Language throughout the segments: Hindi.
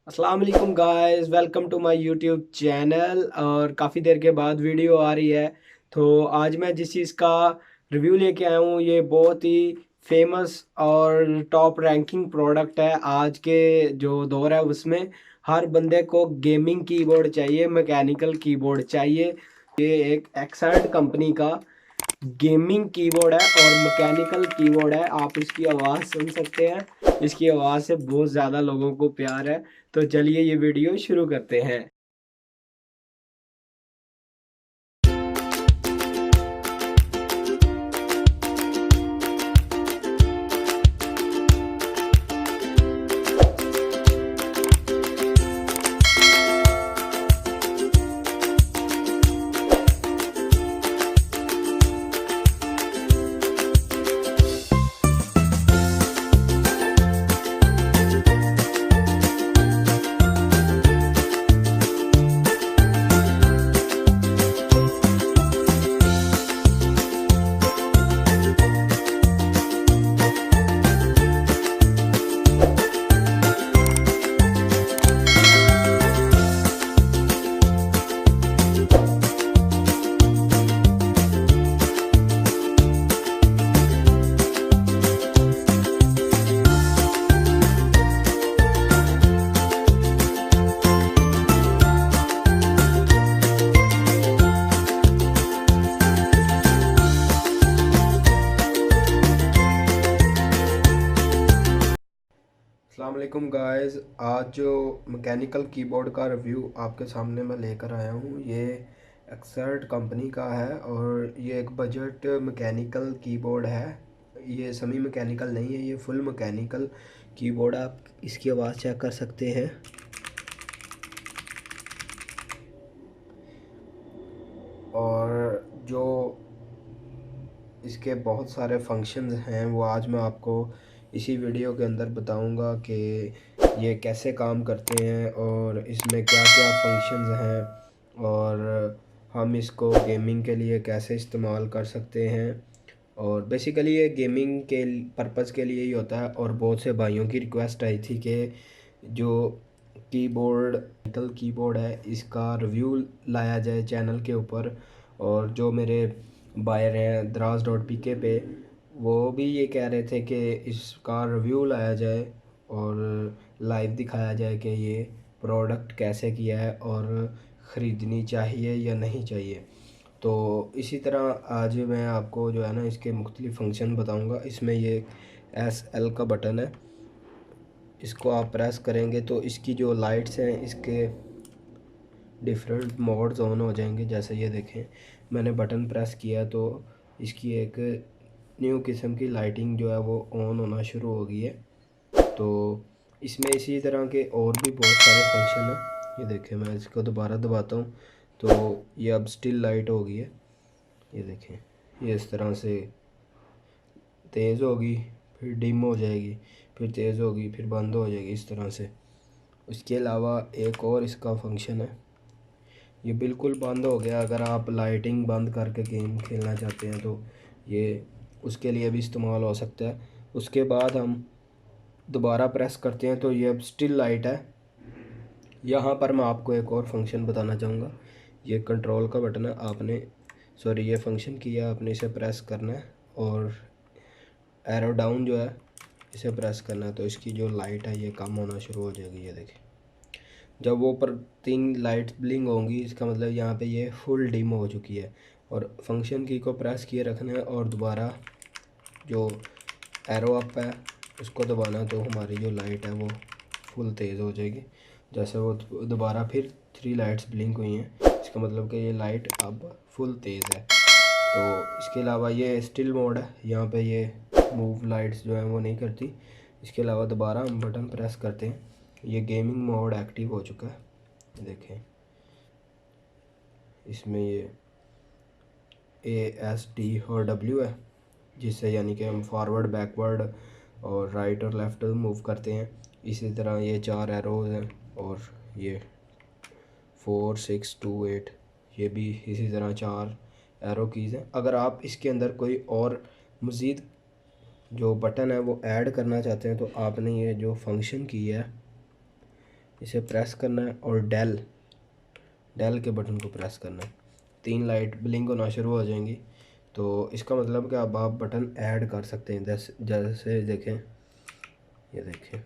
अस्सलाम वालेकुम guys, welcome to my YouTube channel. और काफ़ी देर के बाद वीडियो आ रही है। तो आज मैं जिस चीज़ का रिव्यू लेके आया हूँ, ये बहुत ही फेमस और टॉप रैंकिंग प्रोडक्ट है। आज के जो दौर है उसमें हर बंदे को गेमिंग कीबोर्ड चाहिए, मैकेनिकल कीबोर्ड चाहिए। ये एक एक्सर्ट कंपनी का गेमिंग कीबोर्ड है और मैकेनिकल कीबोर्ड है। आप इसकी आवाज़ सुन सकते हैं, इसकी आवाज़ से बहुत ज़्यादा लोगों को प्यार है। तो चलिए ये वीडियो शुरू करते हैं। अस्सलाम वालेकुम गाइस, आज जो मैकेनिकल कीबोर्ड का रिव्यू आपके सामने मैं लेकर आया हूँ, ये एक्सर्ट कंपनी का है और ये एक बजट मैकेनिकल कीबोर्ड है। ये सेमी मैकेनिकल नहीं है, ये फुल मैकेनिकल कीबोर्ड। आप इसकी आवाज़ चेक कर सकते हैं। और जो इसके बहुत सारे फंक्शंस हैं वो आज मैं आपको इसी वीडियो के अंदर बताऊंगा कि ये कैसे काम करते हैं और इसमें क्या क्या फंक्शंस हैं और हम इसको गेमिंग के लिए कैसे इस्तेमाल कर सकते हैं। और बेसिकली ये गेमिंग के पर्पज़ के लिए ही होता है। और बहुत से भाइयों की रिक्वेस्ट आई थी कि जो कीबोर्ड है इसका रिव्यू लाया जाए चैनल के ऊपर। और जो मेरे बायर हैं draz.pk पे, वो भी ये कह रहे थे कि इसका रिव्यू लाया जाए और लाइव दिखाया जाए कि ये प्रोडक्ट कैसे किया है और ख़रीदनी चाहिए या नहीं चाहिए। तो इसी तरह आज मैं आपको जो है ना इसके मुख्तलिफ़ फ़ंक्शन बताऊंगा। इसमें ये SL का बटन है, इसको आप प्रेस करेंगे तो इसकी जो लाइट्स हैं इसके डिफरेंट मोड्स ऑन हो जाएंगे। जैसे ये देखें, मैंने बटन प्रेस किया तो इसकी एक न्यू किस्म की लाइटिंग जो है वो ऑन होना शुरू हो गई है। तो इसमें इसी तरह के और भी बहुत सारे फंक्शन हैं। ये देखें, मैं इसको दोबारा दबाता हूँ तो ये अब स्टिल लाइट हो गई है। ये देखें, ये इस तरह से तेज़ होगी, फिर डिम हो जाएगी, फिर तेज़ होगी, फिर बंद हो जाएगी, इस तरह से। उसके अलावा एक और इसका फंक्शन है, ये बिल्कुल बंद हो गया। अगर आप लाइटिंग बंद करके गेम खेलना चाहते हैं तो ये उसके लिए भी इस्तेमाल हो सकता है। उसके बाद हम दोबारा प्रेस करते हैं तो ये अब स्टिल लाइट है। यहाँ पर मैं आपको एक और फंक्शन बताना चाहूँगा। ये कंट्रोल का बटन है, आपने ये फंक्शन किया, आपने इसे प्रेस करना है और एरो डाउन जो है इसे प्रेस करना है तो इसकी जो लाइट है ये कम होना शुरू हो जाएगी। ये देखिए, जब वो पर 3 लाइट्स ब्लिंक होंगी इसका मतलब यहाँ पे ये फुल डिम हो चुकी है। और फंक्शन की को प्रेस किए रखना है और दोबारा जो एरो अप है उसको दबाना तो हमारी जो लाइट है वो फुल तेज़ हो जाएगी। जैसे वो दोबारा फिर 3 लाइट्स ब्लिंक हुई हैं, इसका मतलब कि ये लाइट अब फुल तेज़ है। तो इसके अलावा ये स्टिल मोड है, यहाँ पे ये मूव लाइट्स जो हैं वो नहीं करती। इसके अलावा दोबारा हम बटन प्रेस करते हैं, ये गेमिंग मोड एक्टिव हो चुका है। देखें, इसमें ये ASD और W है, जिससे यानी कि हम फॉरवर्ड, बैकवर्ड और राइट और लेफ़्ट मूव करते हैं। इसी तरह ये 4 एरोज़ हैं और ये 4 6 2 8, ये भी इसी तरह 4 एरो कीज़ हैं। अगर आप इसके अंदर कोई और मज़ीद जो बटन है वो ऐड करना चाहते हैं तो आपने ये जो फंक्शन की है इसे प्रेस करना है और डेल के बटन को प्रेस करना है। 3 लाइट ब्लिंक होना शुरू हो जाएंगी। तो इसका मतलब कि अब आप बटन ऐड कर सकते हैं। जैसे देखें, ये देखें,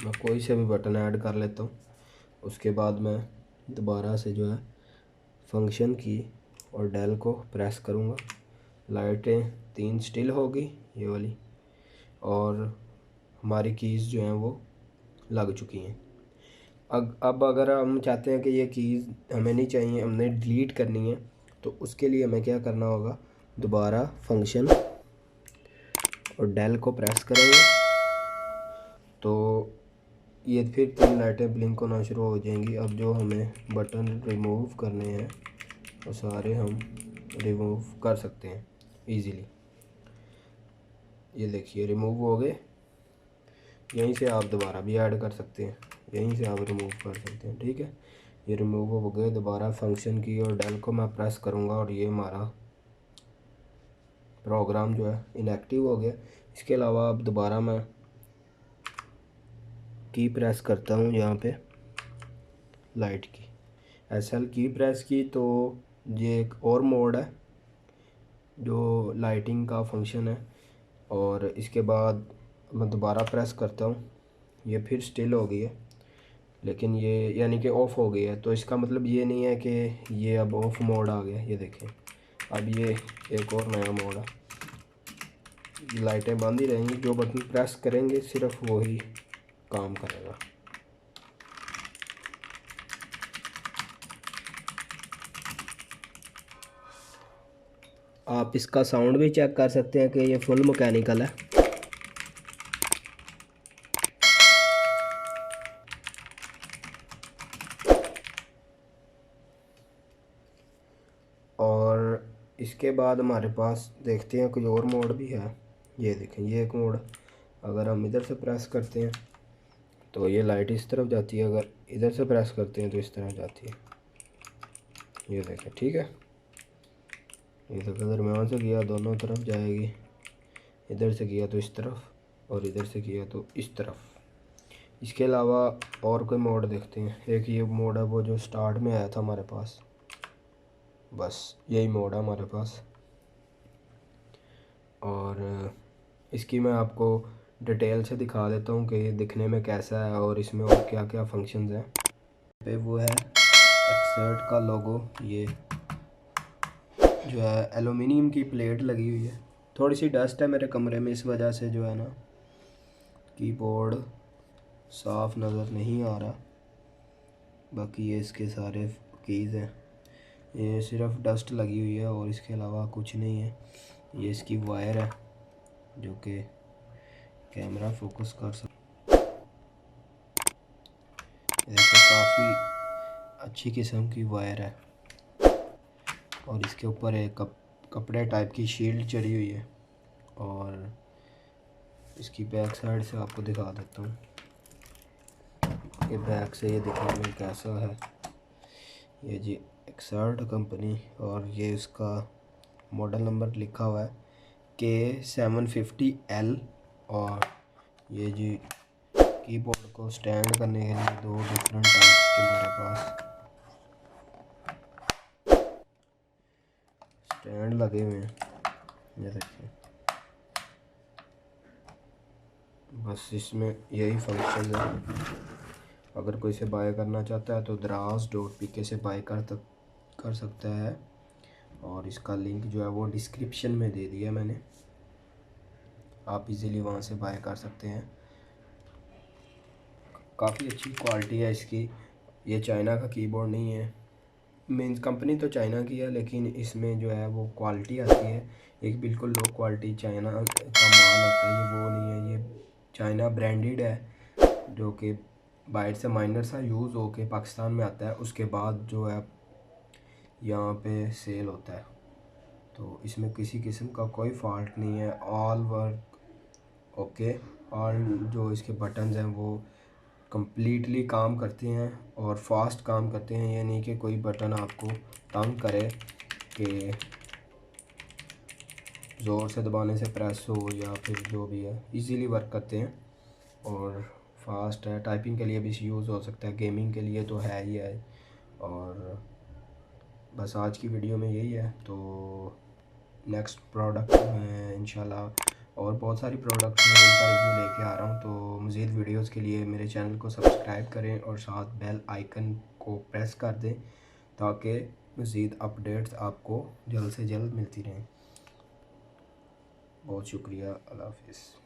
मैं कोई से भी बटन ऐड कर लेता हूँ। उसके बाद मैं दोबारा से जो है फंक्शन की और डेल को प्रेस करूँगा। लाइटें 3 स्टिल होगी, ये वाली, और हमारी कीज़ जो हैं वो लग चुकी हैं। अब अगर हम चाहते हैं कि ये कीज़ हमें नहीं चाहिए, हमने डिलीट करनी है, तो उसके लिए हमें क्या करना होगा, दोबारा फंक्शन और डेल को प्रेस करेंगे तो ये फिर 3 लाइटें ब्लिंक होना शुरू हो जाएंगी। अब जो हमें बटन रिमूव करने हैं वो सारे हम रिमूव कर सकते हैं इजीली। ये देखिए रिमूव हो गए। यहीं से आप दोबारा भी ऐड कर सकते हैं, यहीं से आप रिमूव कर सकते हैं। ठीक है, ये रिमूव हो गए। दोबारा फंक्शन की और डेल को मैं प्रेस करूँगा और ये हमारा प्रोग्राम जो है इनएक्टिव हो गया। इसके अलावा अब दोबारा मैं की प्रेस करता हूँ यहाँ पे लाइट की, SL की प्रेस की, तो ये एक और मोड है जो लाइटिंग का फंक्शन है। और इसके बाद मैं दोबारा प्रेस करता हूँ, ये फिर स्टिल हो गई है, लेकिन ये यानी कि ऑफ़ हो गई है। तो इसका मतलब ये नहीं है कि ये अब ऑफ़ मोड आ गया। ये देखें, अब ये एक और नया मोड है। लाइटें बंद ही रहेंगी, जो बटन प्रेस करेंगे सिर्फ वही काम करेगा। आप इसका साउंड भी चेक कर सकते हैं कि ये फुल मैकेनिकल है। और इसके बाद हमारे पास देखते हैं कोई और मोड भी है। ये देखें, ये एक मोड, अगर हम इधर से प्रेस करते हैं तो ये लाइट इस तरफ जाती है, अगर इधर से प्रेस करते हैं तो इस तरफ जाती है। ये देखें, ठीक है, ये देखो, अगर मैं वहाँ से किया दोनों तरफ जाएगी, इधर से किया तो इस तरफ और इधर से किया तो इस तरफ। इसके अलावा और कोई मोड देखते हैं। एक ये मोड है वो जो स्टार्ट में आया था हमारे पास, बस यही मोड है हमारे पास। और इसकी मैं आपको डिटेल से दिखा देता हूँ कि ये दिखने में कैसा है और इसमें और क्या क्या फंक्शंस हैं। पे वो है एक्सर्ट का लोगो, ये जो है एलुमिनियम की प्लेट लगी हुई है। थोड़ी सी डस्ट है मेरे कमरे में, इस वजह से जो है ना कीबोर्ड साफ नज़र नहीं आ रहा। बाकी ये इसके सारे कीज़ हैं, ये सिर्फ डस्ट लगी हुई है और इसके अलावा कुछ नहीं है। ये इसकी वायर है जो कि कैमरा फोकस कर सकता। देखो काफ़ी अच्छी किस्म की वायर है और इसके ऊपर एक कपड़े टाइप की शील्ड चढ़ी हुई है। और इसकी बैक साइड से आपको दिखा देता हूँ कि बैक से ये दिखने में कैसा है। ये जी एक्सर्ट कंपनी, और ये इसका मॉडल नंबर लिखा हुआ है K750L। और ये जी कीबोर्ड को स्टैंड करने के लिए 2 डिफरेंट टाइप्स के मेरे पास स्टैंड लगे हुए हैं। ये देखिए, बस इसमें यही फंक्शन है। अगर कोई से बाय करना चाहता है तो draz.pk से बाय कर सकता है। और इसका लिंक जो है वो डिस्क्रिप्शन में दे दिया मैंने, आप इजीली वहाँ से बाय कर सकते हैं। काफ़ी अच्छी क्वालिटी है इसकी। ये चाइना का कीबोर्ड नहीं है, मीन्स कंपनी तो चाइना की है, लेकिन इसमें जो है वो क्वालिटी आती है एक बिल्कुल लो क्वालिटी चाइना का माल होता है। ये वो नहीं है, ये चाइना ब्रांडेड है जो कि बाहर से माइनर सा यूज़ हो के पाकिस्तान में आता है, उसके बाद जो है यहाँ पे सेल होता है। तो इसमें किसी किस्म का कोई फॉल्ट नहीं है, ऑल वर्क ओके। ऑल जो इसके बटन्स हैं वो कंप्लीटली काम करते हैं और फास्ट काम करते हैं। ये नहीं कि कोई बटन आपको तंग करे कि ज़ोर से दबाने से प्रेस हो या फिर जो भी है, इजीली वर्क करते हैं। और फास्ट है, टाइपिंग के लिए भी यूज़ हो सकता है, गेमिंग के लिए तो है ही है। और बस आज की वीडियो में यही है। तो नेक्स्ट प्रोडक्ट में इंशाल्लाह और बहुत सारी प्रोडक्ट्स हैं उनका रिव्यू लेके आ रहा हूँ। तो मज़ीद वीडियोस के लिए मेरे चैनल को सब्सक्राइब करें और साथ बेल आइकन को प्रेस कर दें ताकि मज़ीद अपडेट्स आपको जल्द से जल्द मिलती रहें। बहुत शुक्रिया, अल्लाह हाफ़िज़।